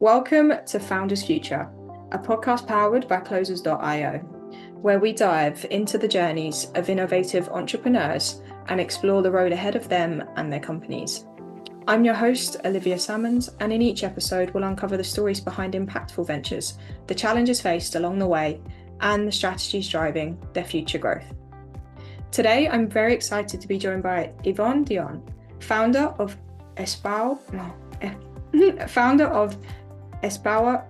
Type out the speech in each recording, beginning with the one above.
Welcome to Founders Future, a podcast powered by Closers.io, where we dive into the journeys of innovative entrepreneurs and explore the road ahead of them and their companies. I'm your host, Olivia Salmons, and in each episode, we'll uncover the stories behind impactful ventures, the challenges faced along the way, and the strategies driving their future growth. Today, I'm very excited to be joined by Yvon Doan, founder of Espoir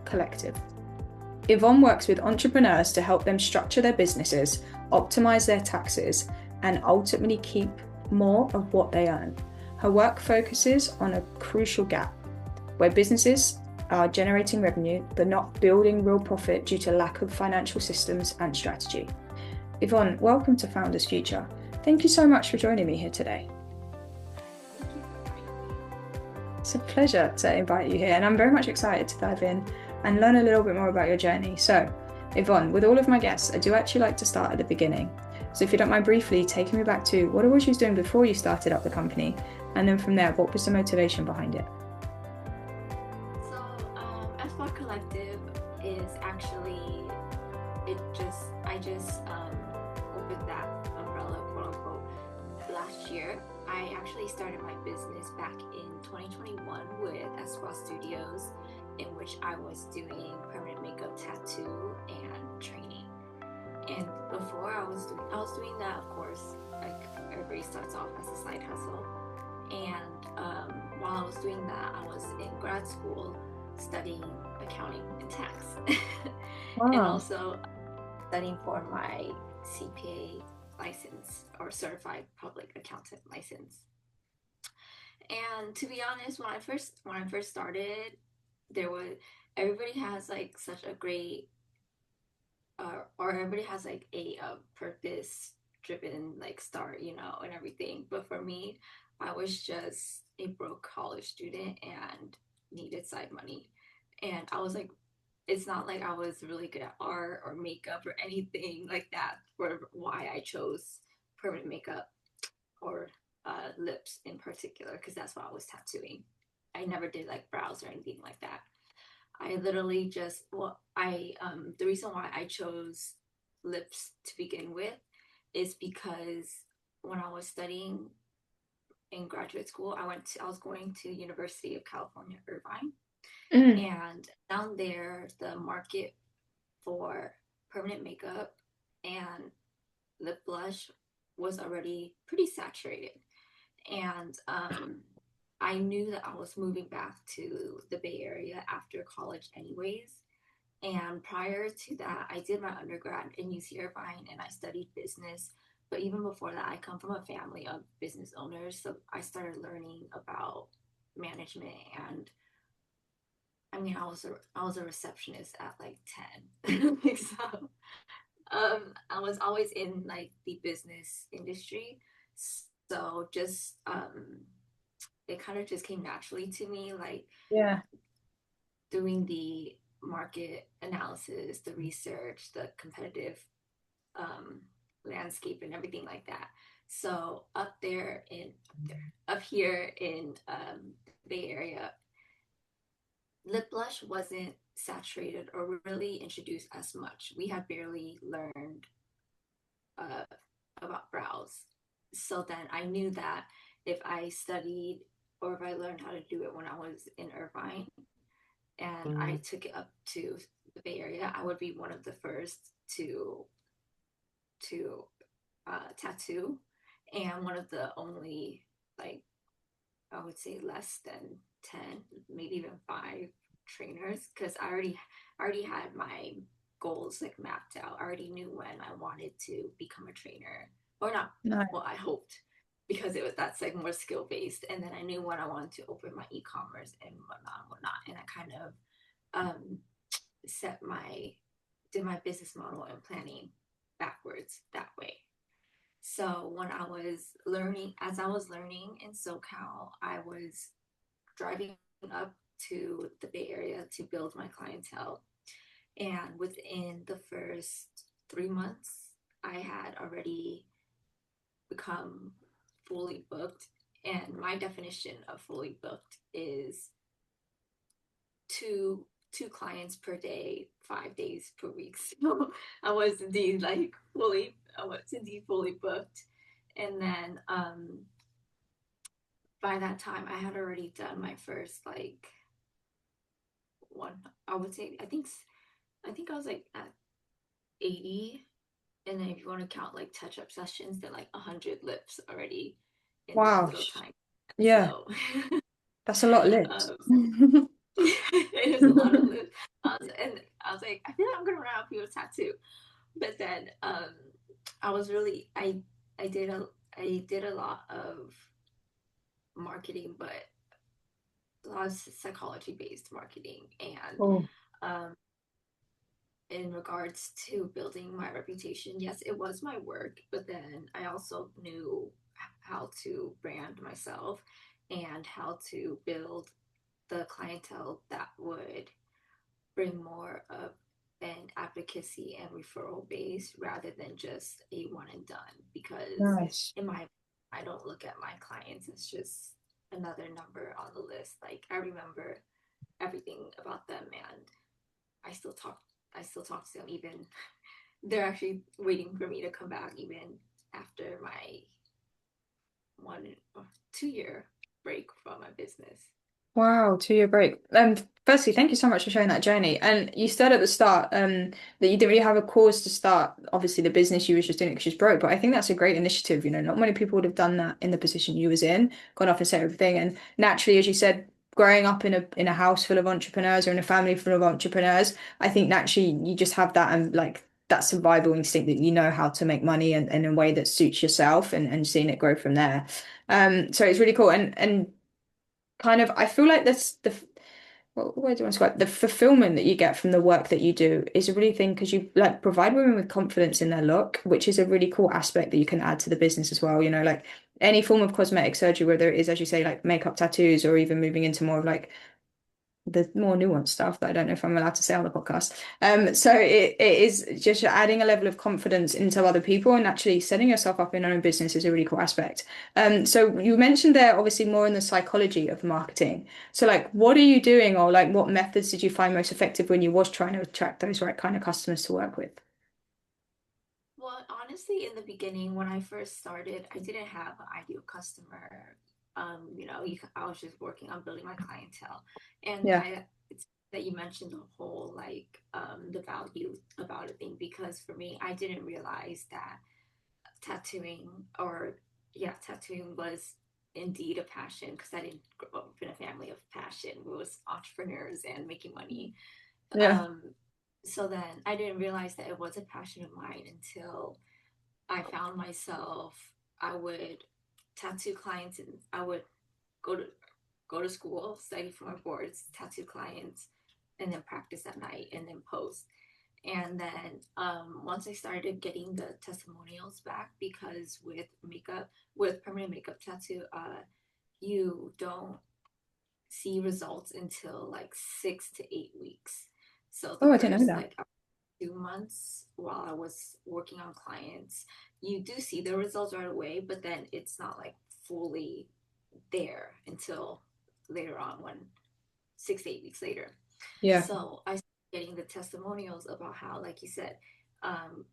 Collective. Yvon works with entrepreneurs to help them structure their businesses, optimize their taxes, and ultimately keep more of what they earn. Her work focuses on a crucial gap where businesses are generating revenue but not building real profit due to lack of financial systems and strategy. Yvon, welcome to Founders Future. Thank you so much for joining me here today. It's a pleasure to invite you here, and I'm very much excited to dive in and learn a little bit more about your journey. So, Yvon, with all of my guests, I do actually like to start at the beginning. So if you don't mind briefly taking me back to what it was you was doing before you started up the company, and then from there, what was the motivation behind it? Espoir Collective is actually, I just opened that umbrella, quote unquote, last year. I actually started my business back in 2021 with Espoir Studios, in which I was doing permanent makeup, tattoo, and training. And before I was doing that, of course, like everybody starts off as a side hustle. And while I was doing that, I was in grad school studying accounting and tax, Wow. and also studying for my CPA license or certified public accountant license. And to be honest, when I first started, everybody has like such a great or everybody has like a purpose driven like start, and everything. But for me, I was just a broke college student and needed side money. And I was like, it's not like I was really good at art or makeup or anything like that for why I chose permanent makeup or lips in particular, because that's what I was tattooing. I never did like brows or anything like that. I literally just, the reason why I chose lips to begin with is because when I was studying in graduate school, I was going to University of California, Irvine. And down there, the market for permanent makeup and lip blush was already pretty saturated. And I knew that I was moving back to the Bay Area after college anyways. And prior to that, I did my undergrad in UC Irvine and I studied business. But even before that, I come from a family of business owners. So I started learning about management. And I mean, I was a receptionist at like 10. So I was always in like the business industry. So just it kind of just came naturally to me, like doing the market analysis, the research, the competitive landscape, and everything like that. So up here in the Bay Area, lip blush wasn't saturated or really introduced as much. We had barely learned about brows. So then I knew that if I studied or if I learned how to do it when I was in Irvine and I took it up to the Bay Area, I would be one of the first to tattoo, and one of the only, like, I would say less than 10, maybe even 5 trainers, because I already had my goals like mapped out. I already knew when I wanted to become a trainer, or not. No. Well, I hoped, because that's like more skill based, and then I knew when I wanted to open my e-commerce and whatnot, and I kind of um, did my business model and planning backwards that way. So as I was learning in SoCal, I was driving up to the Bay Area to build my clientele. And within the first 3 months, I had already become fully booked. And my definition of fully booked is two clients per day, 5 days per week. So I was indeed fully booked. And then by that time I had already done my first like one, I would say, I think I was like at 80. And then if you want to count like touch up sessions, then like 100 lips already in that Wow. little time. Yeah, So that's a lot of lips. it is a lot of lips. And I was like, I feel like I'm gonna run out of people's tattoo. But then I was really I did a lot of marketing, but a lot of psychology based marketing, and Oh, um, in regards to building my reputation, yes, it was my work, but then I also knew how to brand myself and how to build the clientele that would bring more of an advocacy and referral base rather than just a one and done. Because nice. in my, I don't look at my clients as just another number on the list. Like I remember everything about them, and I still talk. I still talk to them. Even they're actually waiting for me to come back even after my 1 or 2 year break from my business. Wow, 2 year break. Firstly, thank you so much for sharing that journey. And you said at the start, that you didn't really have a cause to start, obviously, the business you was just doing it because you was broke. But I think that's a great initiative. Not many people would have done that in the position you was in, gone off and said everything. And naturally, as you said, growing up in a house full of entrepreneurs or in a family full of entrepreneurs, I think naturally you just have that and like that survival instinct that you know how to make money and in a way that suits yourself and seeing it grow from there. So it's really cool. And kind of I feel like this the what word do I describe the fulfillment that you get from the work that you do is a really thing because you like provide women with confidence in their look, which is a really cool aspect that you can add to the business as well. Like any form of cosmetic surgery, whether it is, as you say, like makeup, tattoos, or even moving into more of like the more nuanced stuff that I don't know if I'm allowed to say on the podcast. So it is just adding a level of confidence into other people and actually setting yourself up in your own business is a really cool aspect. So you mentioned there obviously more in the psychology of marketing. So like what are you doing or like what methods did you find most effective when you was trying to attract those right kind of customers to work with? Well, honestly, in the beginning, when I first started, I didn't have an ideal customer. I was just working on building my clientele, and Yeah. it's that you mentioned the whole like the value about a thing, because for me, I didn't realize that tattooing or yeah, tattooing was indeed a passion because I didn't grow up in a family of passion. We was entrepreneurs and making money. Yeah. Um, so then I didn't realize that it was a passion of mine until I found myself, I would tattoo clients, and I would go to go to school, study for my boards, tattoo clients, and then practice at night and then post. And then once I started getting the testimonials back, because with permanent makeup tattoo, you don't see results until like 6 to 8 weeks. So the Oh, I didn't know first that. like 2 months while I was working on clients, you do see the results right away, but then it's not like fully there until later on, when 6 to 8 weeks later. Yeah. So I started getting the testimonials about how, like you said, um,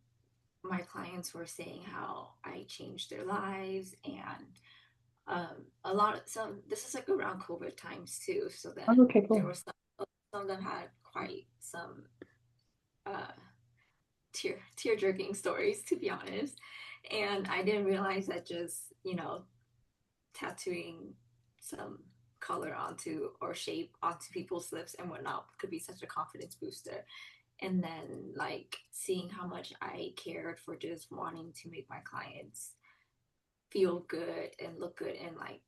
my clients were saying how I changed their lives, and a lot of some. This is like around COVID times too. So Oh, then okay, there cool. was some of them had quite some uh, tear jerking stories, to be honest. And I didn't realize that just tattooing some color onto or shape onto people's lips and whatnot could be such a confidence booster. And then like seeing how much I cared for just wanting to make my clients feel good and look good and like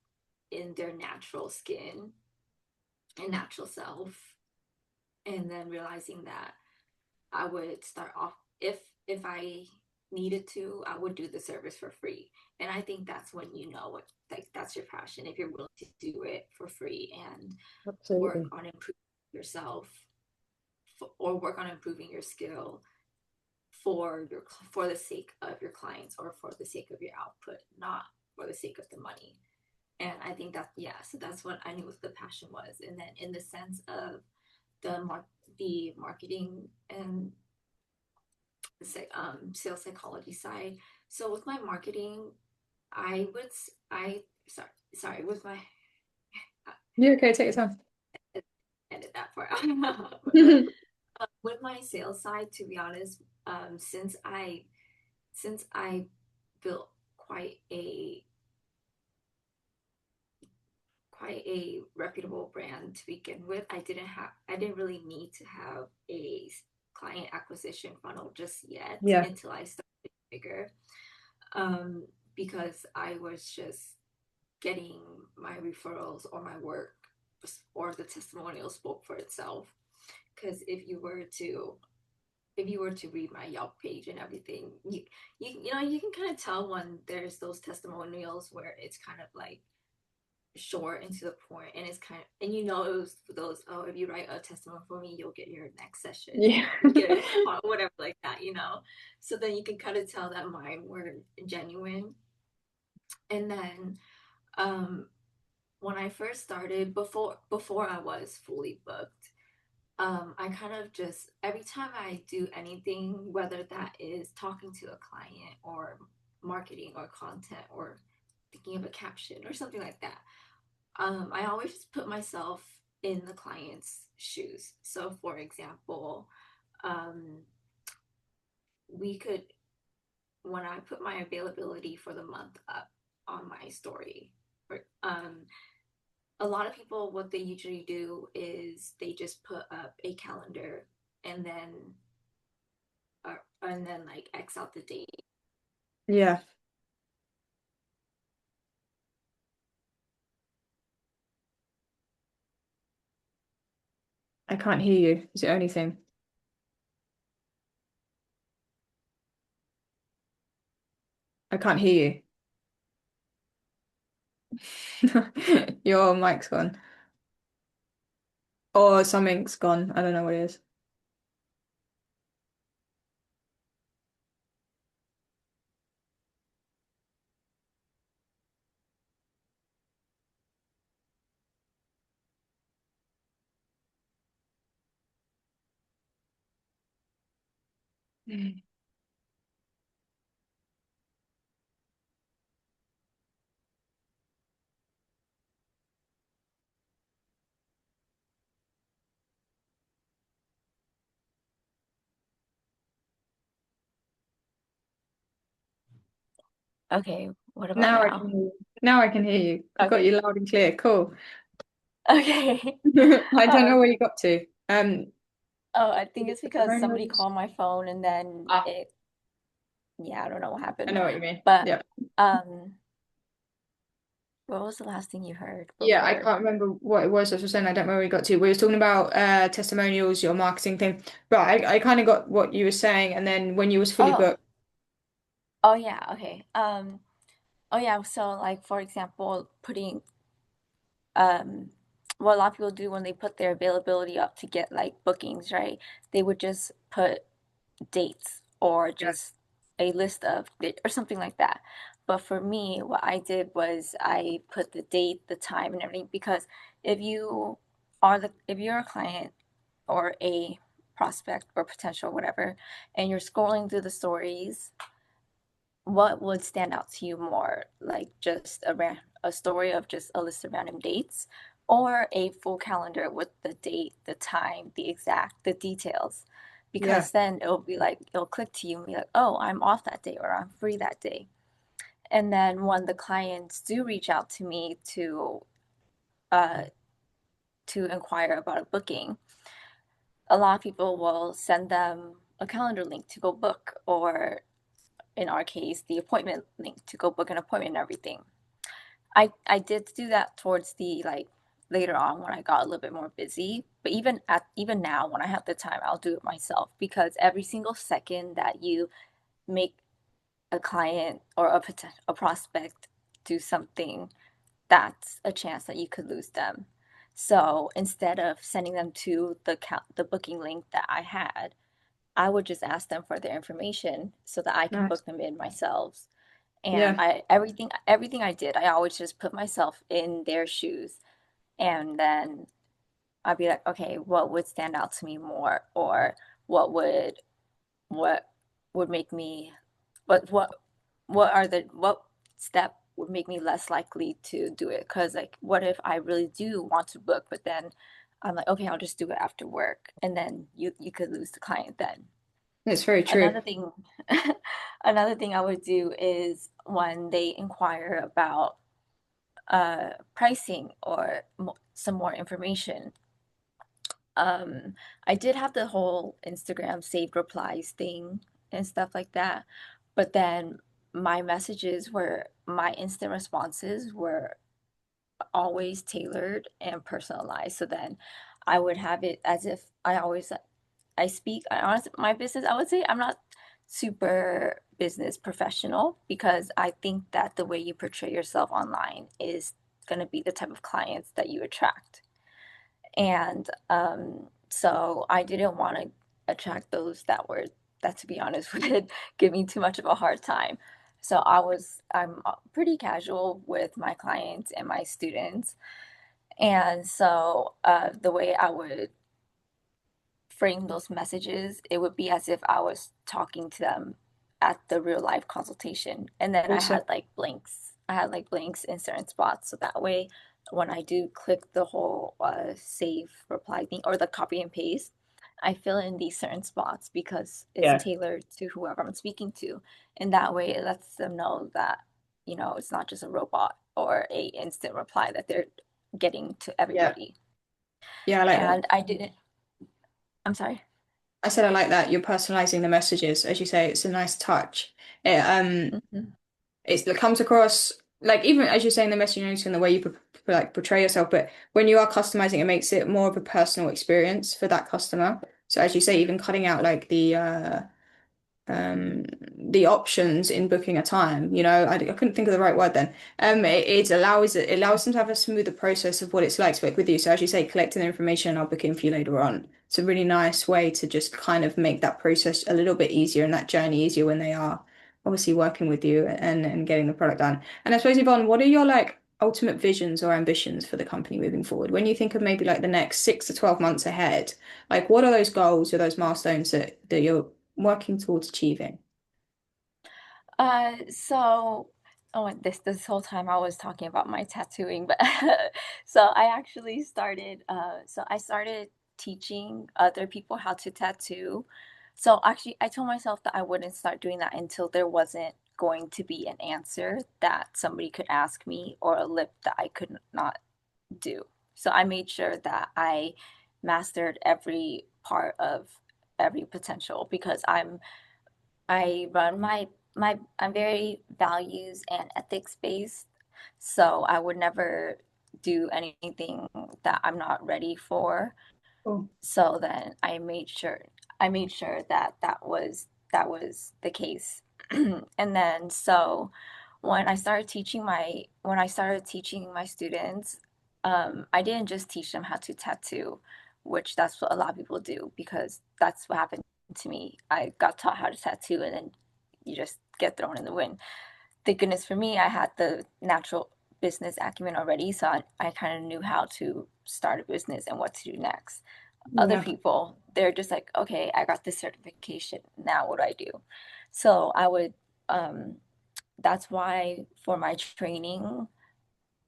in their natural skin and natural self. And then realizing that I would start off, if I needed to, I would do the service for free. And I think that's when you know what, like that's your passion, if you're willing to do it for free and work Absolutely. on improving yourself, or work on improving your skill for your for the sake of your clients or for the sake of your output, not for the sake of the money. And I think that, yeah, so that's what I knew what the passion was. And then in the sense of the marketing and sales psychology side. So with my marketing, I would I sorry with my You're okay, take your time. edit that part out. With my sales side, to be honest, since I built quite a reputable brand to begin with, I didn't really need to have a client acquisition funnel just yet Yeah. until I started bigger. Um, because I was just getting my referrals or my work or the testimonial spoke for itself. Because if you were to read my Yelp page and everything, you know you can kind of tell when there's those testimonials where it's kind of like short and to the point, and it's kind of, and you know it was those, oh, if you write a testimony for me, you'll get your next session, Yeah. you'll get it, whatever like that, you know. So then you can kind of tell that mine were genuine. And then um when I first started, before I was fully booked, I kind of just, every time I do anything, whether that is talking to a client or marketing or content or thinking of a caption or something like that, I always just put myself in the client's shoes. So, for example, um, we could, when I put my availability for the month up on my story, a lot of people, what they usually do is they just put up a calendar and then like X out the date. Yeah. I can't hear you. Is the only thing. I can't hear you. Your mic's gone. Or something's gone. I don't know what it is. Okay, what about Now I can now? hear you. Now I can hear you. I've got Okay. you loud and clear. Cool. Okay. I don't know Um, where you got to. oh, I Was think it it's because somebody testimonials? called my phone and then Ah, it, yeah, I don't know what I happened. know what you mean. But Yeah. um, what was the last thing you heard Yeah, I before? can't remember what it was I was saying. I don't know where we got to. We were talking about testimonials, your marketing thing. Right, I kind of got what you were saying, and then when you was fully Oh, booked. oh yeah, okay. Oh yeah, so like for example, putting um what a lot of people do when they put their availability up to get like bookings, right? They would just put dates or Yeah. just a list of or something like that. But for me, what I did was I put the date, the time, and everything, because if you're a client or a prospect or potential whatever, and you're scrolling through the stories, what would stand out to you more, like just a story of just a list of random dates, or a full calendar with the date, the time, the details? Yeah. Because then it'll be like, it'll click to you and be like, oh, I'm off that day or I'm free that day. And then when the clients do reach out to me uh, to inquire about a booking, a lot of people will send them a calendar link to go book, or in our case, the appointment link to go book an appointment and everything. I did do that towards the like later on when I got a little bit more busy. But even now when I have the time, I'll do it myself, because every single second that you make a client or a prospect do something, that's a chance that you could lose them. So instead of sending them to the booking link that I had, I would just ask them for their information so that I can Nice. book them in myself. And Yeah. I everything I did, I always just put myself in their shoes, and then I'd be like, okay, what would stand out to me more, or what would what would make me what what step would make me less likely to do it? Because like, what if I really do want to book, but then I'm like, okay, I'll just do it after work, and then you could lose the client then. It's very true. Another thing, another thing I would do is when they inquire about pricing or some more information. I did have the whole Instagram saved replies thing and stuff like that, but then my instant responses were always tailored and personalized. So then I would have it as if I speak, I honestly, my business, I would say I'm not super business professional because I think that the way you portray yourself online is going to be the type of clients that you attract. And so I didn't want to attract those that to be honest, would give me too much of a hard time. So I'm pretty casual with my clients and my students. And so the way I would frame those messages, it would be as if I was talking to them at the real life consultation. And then Also, I had like blanks in certain spots. So that way, when I do click the whole save reply thing or the copy and paste, I fill in these certain spots because it's yeah, tailored to whoever I'm speaking to. And that way it lets them know that, it's not just a robot or a instant reply that they're getting to yeah, everybody. yeah. I like that. And I didn't, I'm sorry. I said I like that. You're personalizing the messages, as you say. It's a nice touch. It Mhm. it comes across like even as you're saying the message notes and the way you like portray yourself, but when you are customizing, it makes it more of a personal experience for that customer. So as you say, even cutting out like um the options in booking a time, I couldn't think of the right word then. It allows them to have a smoother process of what it's like to work with you. So as you say, collecting the information and I'll book in for you later on. It's a really nice way to just kind of make that process a little bit easier and that journey easier when they are obviously working with you and getting the product done. And I suppose, Yvonne, what are your like ultimate visions or ambitions for the company moving forward? When you think of maybe like the next 6 to 12 months ahead, like what are those goals or those milestones that you're working towards achieving? So, oh, and this whole time I was talking about my tattooing, but so I started teaching other people how to tattoo. So actually, I told myself that I wouldn't start doing that until there wasn't going to be an answer that somebody could ask me or a lip that I could not do. So I made sure that I mastered every part of every potential because I run I'm very values and ethics based, so I would never do anything that I'm not ready for. Cool. So then I made sure that that was the case. And then so when I started teaching my students, I didn't just teach them how to tattoo, which that's what a lot of people do because that's what happened to me. I got taught how to tattoo and then you just get thrown in the wind. Thank goodness for me, I had the natural business acumen already, so I kind of knew how to start a business and what to do next. Other Yeah. people, they're just like, okay, I got this certification. Now what do I do? So um, that's why for my training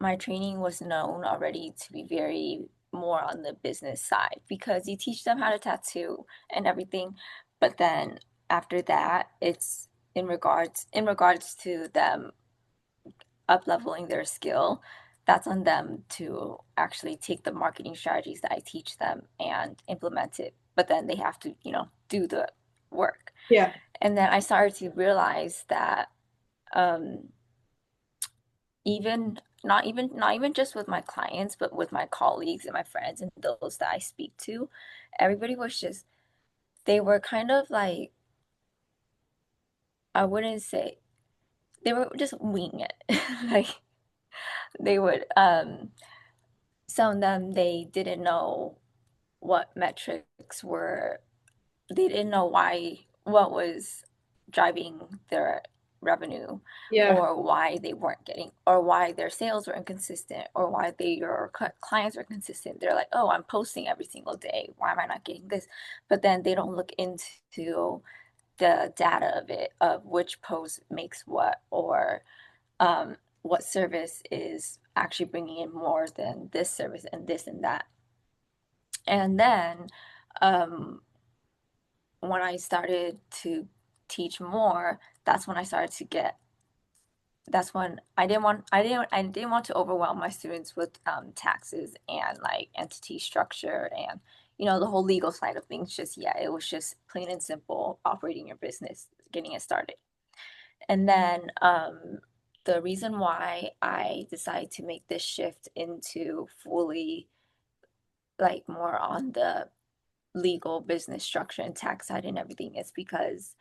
was known already to be very more on the business side because you teach them how to tattoo and everything, but then after that, it's in regards to them up leveling their skill. That's on them to actually take the marketing strategies that I teach them and implement it. But then they have to, do the work. Yeah. And then I started to realize that um, not even just with my clients, but with my colleagues and my friends and those that I speak to, everybody was just they were kind of like I wouldn't say they were just winging it. Like they would some of them they didn't know what metrics were they didn't know why what was driving their revenue, Yeah. or why they weren't getting, or why their sales were inconsistent, or why your clients were consistent. They're like, oh, I'm posting every single day. Why am I not getting this? But then they don't look into the data of it, of which post makes what, or what service is actually bringing in more than this service and this and that. And then um, when I started to teach more, that's when I started to get. That's when I didn't want to overwhelm my students with taxes and like entity structure and the whole legal side of things. Just yeah, it was just plain and simple operating your business, getting it started. And then the reason why I decided to make this shift into fully like more on the legal business structure and tax side and everything is because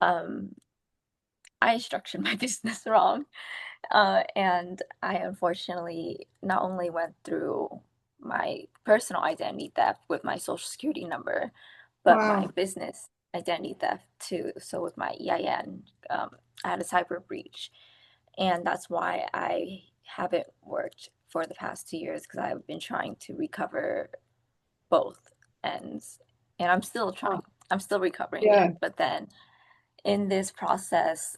um, I structured my business wrong. And I unfortunately not only went through my personal identity theft with my social security number, but my Wow. business identity theft too. So with my EIN, I had a cyber breach. And that's why I haven't worked for the past 2 years because I've been trying to recover both ends. And I'm still Oh, trying, I'm still recovering it. yeah. But then in this process,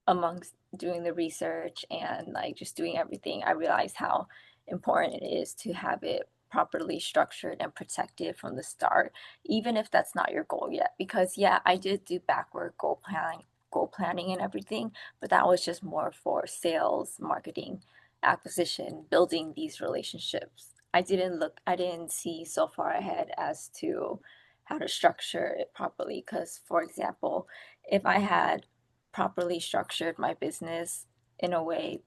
amongst doing the research and like just doing everything, I realized how important it is to have it properly structured and protected from the start, even if that's not your goal yet. Because yeah, I did do backward goal planning and everything, but that was just more for sales, marketing, acquisition, building these relationships. I didn't see so far ahead as to how to structure it properly. Because, for example, if I had properly structured my business in a way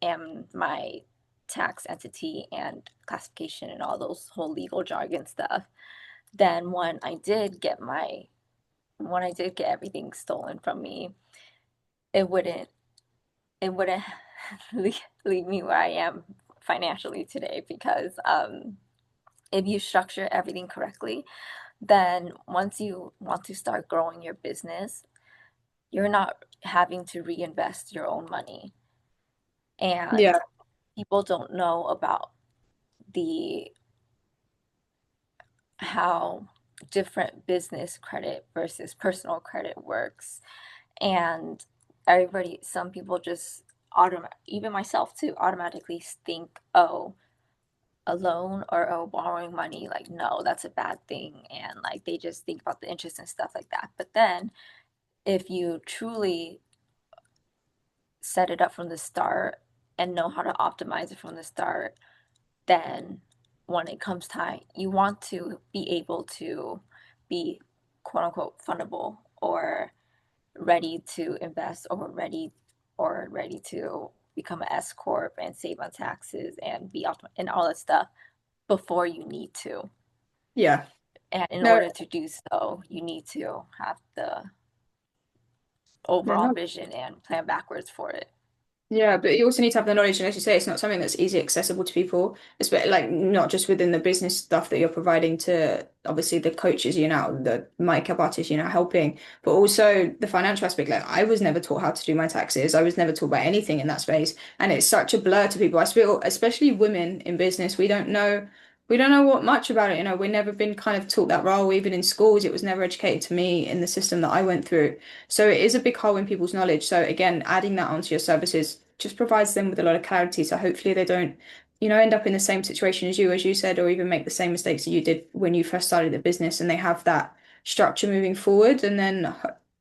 and my tax entity and classification and all those whole legal jargon stuff, then when I did get everything stolen from me, it wouldn't it wouldn't leave me where I am financially today because if you structure everything correctly, then once you want to start growing your business, you're not having to reinvest your own money. And Yeah. people don't know about the how different business credit versus personal credit works. And some people just even myself too, automatically think, oh, a loan or oh, borrowing money, like, no, that's a bad thing. And like, they just think about the interest and stuff like that. But then if you truly set it up from the start and know how to optimize it from the start, then when it comes time, you want to be able to be quote unquote fundable or ready to invest or ready to become an S corp and save on taxes and and all that stuff before you need to. Yeah. And in No, order to do so, you need to have the no, overall no. vision and plan backwards for it. Yeah, but you also need to have the knowledge, and as you say, it's not something that's easy accessible to people, especially like not just within the business stuff that you're providing to obviously the coaches, the makeup artists, helping, but also the financial aspect. Like I was never taught how to do my taxes. I was never taught about anything in that space, and it's such a blur to people. I feel, especially women in business, we don't know what much about it. We've never been kind of taught that role. Even in schools, it was never educated to me in the system that I went through. So it is a big hole in people's knowledge. So again, adding that onto your services just provides them with a lot of clarity. So hopefully they don't, end up in the same situation as you said, or even make the same mistakes that you did when you first started the business, and they have that structure moving forward. And then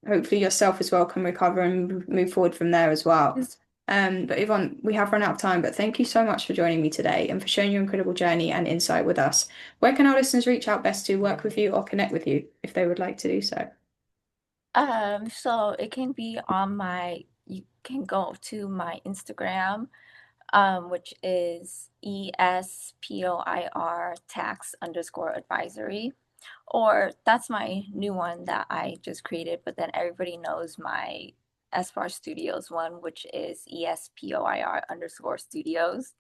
hopefully yourself as well can recover and move forward from there as well. But Yvonne, we have run out of time, but thank you so much for joining me today and for sharing your incredible journey and insight with us. Where can our listeners reach out best to work with you or connect with you if they would like to do so? So it can be on you can go to my Instagram, which is ESPOIR tax underscore advisory. Or that's my new one that I just created, but then everybody knows my Espoir Studios one, which is ESPOIR underscore studios.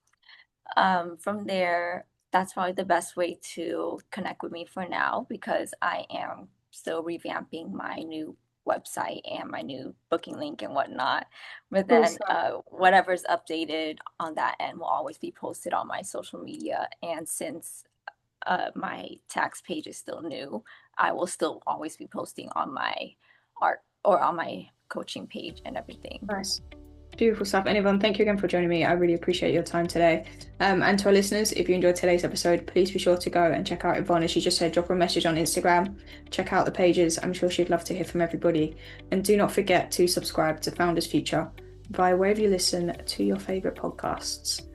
From there, that's probably the best way to connect with me for now because I am still revamping my new website and my new booking link and whatnot. But Cool then stuff. whatever's updated on that end will always be posted on my social media. And since my tax page is still new, I will still always be posting on my art or on my coaching page and everything. Nice. Beautiful stuff. And Yvonne, thank you again for joining me. I really appreciate your time today. And to our listeners, if you enjoyed today's episode, please be sure to go and check out Yvonne. As she just said, drop her a message on Instagram, check out the pages. I'm sure she'd love to hear from everybody. And do not forget to subscribe to Founders Future via wherever you listen to your favorite podcasts.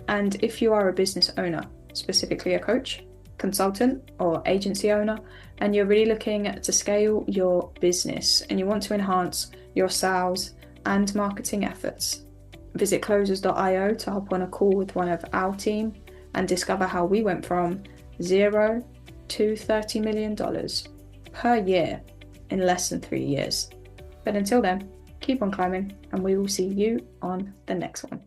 And if you are a business owner, specifically a coach, consultant, or agency owner, and you're really looking to scale your business and you want to enhance your sales and marketing efforts, visit closers.io to hop on a call with one of our team and discover how we went from $0 to $30 million per year in less than 3 years. But until then, keep on climbing, and we will see you on the next one.